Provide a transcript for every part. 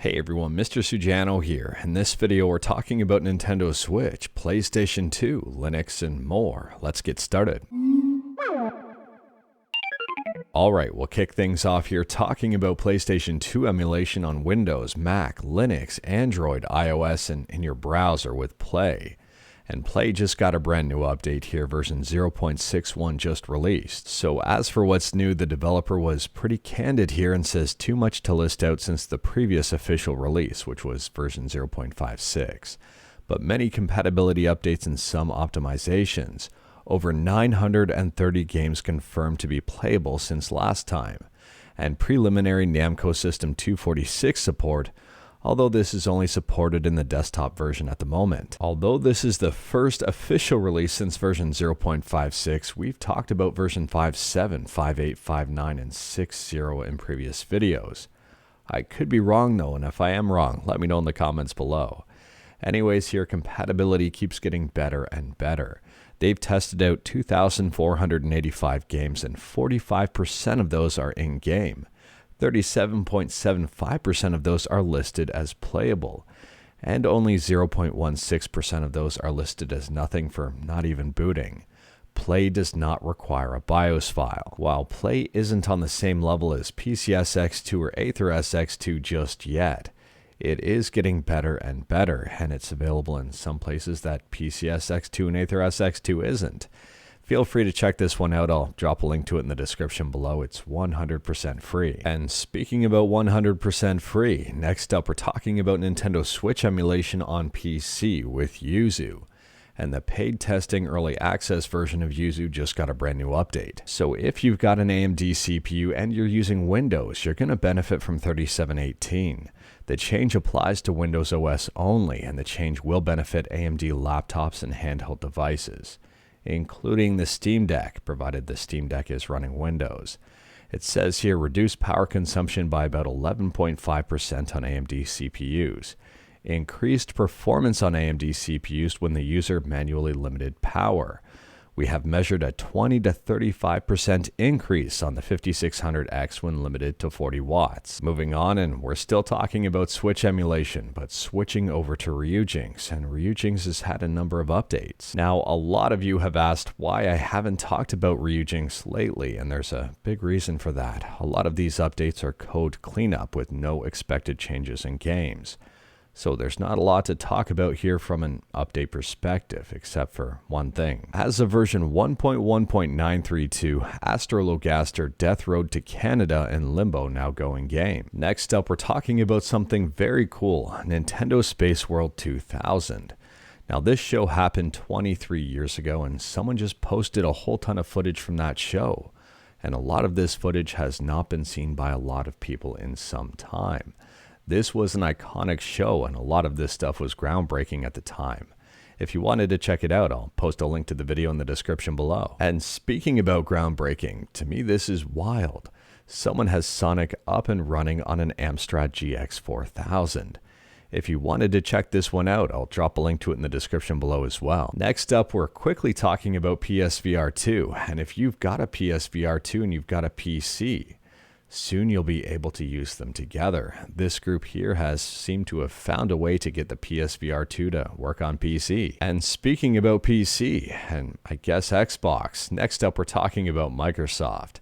Hey everyone, Mr. Sujano here. In this video we're talking about Nintendo Switch, PlayStation 2, Linux, and more. Let's get started. Alright, we'll kick things off here talking about PlayStation 2 emulation on Windows, Mac, Linux, Android, iOS, and in your browser with Play. And Play just got a brand new update here, version 0.61 just released. So as for what's new, the developer was pretty candid here and says too much to list out since the previous official release, which was version 0.56. But many compatibility updates and some optimizations. Over 930 games confirmed to be playable since last time. And preliminary Namco System 246 support, although this is only supported in the desktop version at the moment. Although this is the first official release since version 0.56, we've talked about version 5.7, 5.8, 5.9, and 6.0 in previous videos. I could be wrong though, and if I am wrong, let me know in the comments below. Anyways, here compatibility keeps getting better and better. They've tested out 2,485 games and 45% of those are in-game. 37.75% of those are listed as playable, and only 0.16% of those are listed as nothing for not even booting. Play does not require a BIOS file. While Play isn't on the same level as PCSX2 or AetherSX2 just yet, it is getting better and better, and it's available in some places that PCSX2 and AetherSX2 isn't. Feel free to check this one out. I'll drop a link to it in the description below. It's 100% free. And speaking about 100% free, next up we're talking about Nintendo Switch emulation on PC with Yuzu. And the paid testing early access version of Yuzu just got a brand new update. So if you've got an AMD CPU and you're using Windows, you're going to benefit from 3718. The change applies to Windows OS only, and the change will benefit AMD laptops and handheld devices, including the Steam Deck, provided the Steam Deck is running Windows. It says here, reduce power consumption by about 11.5% on AMD CPUs. Increased performance on AMD CPUs when the user manually limited power. We have measured a 20 to 35% increase on the 5600X when limited to 40 watts. Moving on, and we're still talking about Switch emulation, but switching over to Ryujinx, and Ryujinx has had a number of updates. Now, a lot of you have asked why I haven't talked about Ryujinx lately, and there's a big reason for that. A lot of these updates are code cleanup with no expected changes in games. So there's not a lot to talk about here from an update perspective, except for one thing. As of version 1.1.932, Astrologaster Death Road to Canada and Limbo now go in game. Next up, we're talking about something very cool, Nintendo Space World 2000. Now this show happened 23 years ago, and someone just posted a whole ton of footage from that show. And a lot of this footage has not been seen by a lot of people in some time. This was an iconic show, and a lot of this stuff was groundbreaking at the time. If you wanted to check it out, I'll post a link to the video in the description below. And speaking about groundbreaking, to me this is wild. Someone has Sonic up and running on an Amstrad GX 4000. If you wanted to check this one out, I'll drop a link to it in the description below as well. Next up, we're quickly talking about PSVR2, and if you've got a PSVR2 and you've got a PC, soon you'll be able to use them together. This group here has seemed to have found a way to get the PSVR2 to work on PC. And speaking about PC, and I guess Xbox, next up we're talking about Microsoft.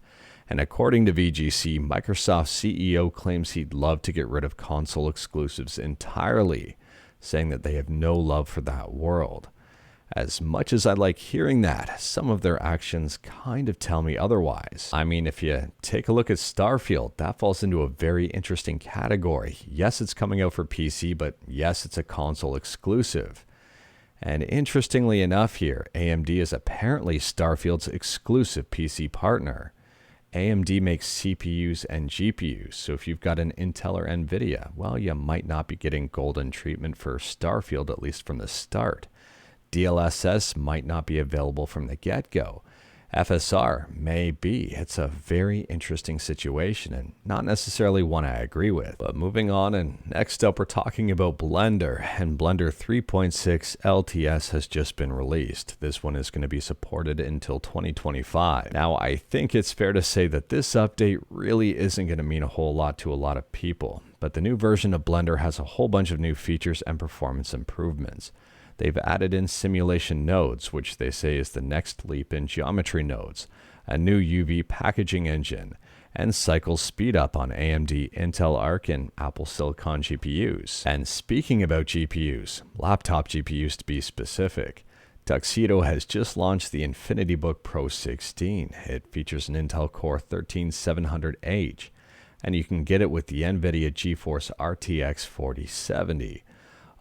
And according to VGC, Microsoft's CEO claims he'd love to get rid of console exclusives entirely, saying that they have no love for that world. As much as I like hearing that, some of their actions kind of tell me otherwise. I mean, if you take a look at Starfield, that falls into a very interesting category. Yes, it's coming out for PC, but yes, it's a console exclusive. And interestingly enough here, AMD is apparently Starfield's exclusive PC partner. AMD makes CPUs and GPUs, so if you've got an Intel or Nvidia, well, you might not be getting golden treatment for Starfield, at least from the start. DLSS might not be available from the get-go, FSR, maybe. It's a very interesting situation and not necessarily one I agree with. But moving on, and next up we're talking about Blender, and Blender 3.6 LTS has just been released. This one is going to be supported until 2025. Now, I think it's fair to say that this update really isn't going to mean a whole lot to a lot of people, but the new version of Blender has a whole bunch of new features and performance improvements. They've added in simulation nodes, which they say is the next leap in geometry nodes, a new UV packaging engine, and cycle speed up on AMD, Intel Arc, and Apple Silicon GPUs. And speaking about GPUs, laptop GPUs to be specific, Tuxedo has just launched the Infinitybook Pro 16. It features an Intel Core 13700H, and you can get it with the NVIDIA GeForce RTX 4070.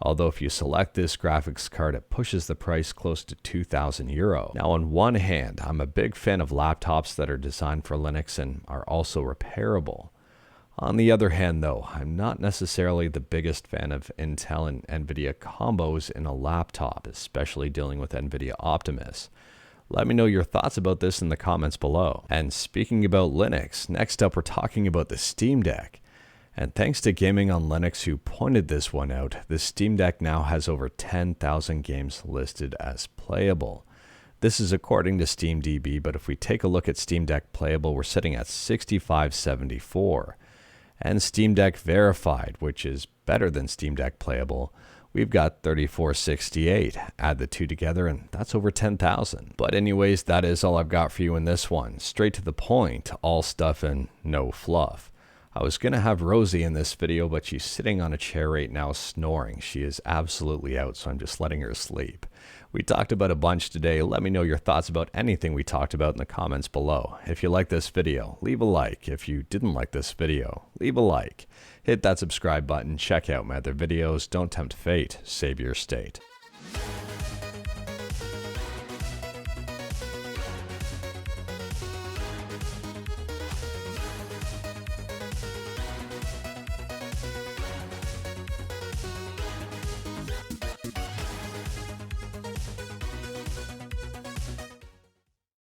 Although if you select this graphics card, it pushes the price close to €2,000. Now, on one hand, I'm a big fan of laptops that are designed for Linux and are also repairable. On the other hand, though, I'm not necessarily the biggest fan of Intel and NVIDIA combos in a laptop, especially dealing with NVIDIA Optimus. Let me know your thoughts about this in the comments below. And speaking about Linux, next up we're talking about the Steam Deck. And thanks to Gaming on Linux, who pointed this one out, the Steam Deck now has over 10,000 games listed as playable. This is according to SteamDB, but if we take a look at Steam Deck Playable, we're sitting at 6574. And Steam Deck Verified, which is better than Steam Deck Playable, we've got 3468. Add the two together and that's over 10,000. But anyways, that is all I've got for you in this one. Straight to the point, all stuff and no fluff. I was going to have Rosie in this video, but she's sitting on a chair right now snoring. She is absolutely out, so I'm just letting her sleep. We talked about a bunch today. Let me know your thoughts about anything we talked about in the comments below. If you like this video, leave a like. If you didn't like this video, leave a like. Hit that subscribe button. Check out my other videos. Don't tempt fate. Save your state.